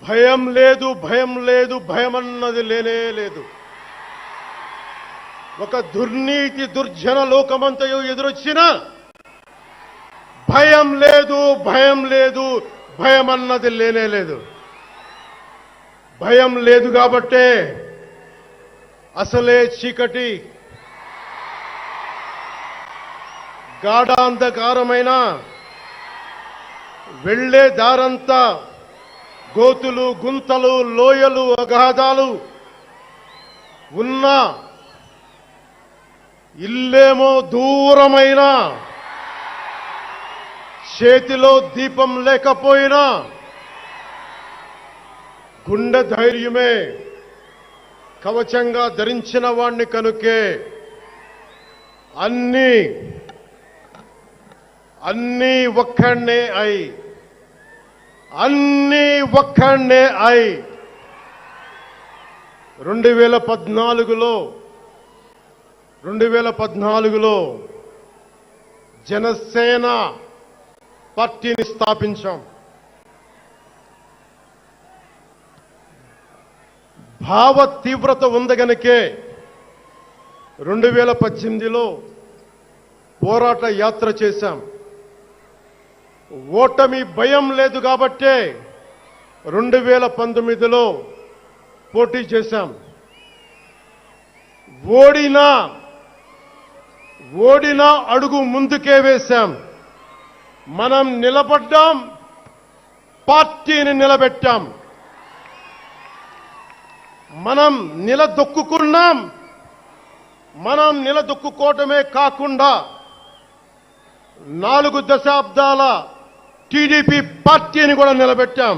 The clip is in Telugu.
భయం లేదు, భయం లేదు, భయం అన్నది లేనే లేదు. ఒక దుర్నీతి దుర్జన లోకమంతయు ఎదురొచ్చినా భయం లేదు, భయం లేదు, భయం అన్నది లేనే లేదు. భయం లేదు కాబట్టే అసలే చీకటి గాఢాంధకారమైన వెళ్లే దారంతా గోతులు, గుంతలు, లోయలు, అగాధాలు ఉన్నా, ఇల్లేమో దూరమైన, చేతిలో దీపం లేకపోయినా గుండె ధైర్యమే కవచంగా ధరించిన వాణ్ణి కనుకే అన్నీ ఒక్కడే అయి 2014లో జనసేన పార్టీని స్థాపించాం. భావ తీవ్రత ఉంది గనుకే 2018లో పోరాట యాత్ర చేశాం. ఓటమి భయం లేదు కాబట్టే 2019లో పోటీ చేశాం. ఓడినా అడుగు ముందుకే వేశాం. మనం నిలబడ్డాం, పార్టీని నిలబెట్టాం. మనం నిలదొక్కుకున్నాం. మనం నిలదొక్కుకోవటమే కాకుండా 4 దశాబ్దాల టీడీపీ పార్టీని కూడా నిలబెట్టాం.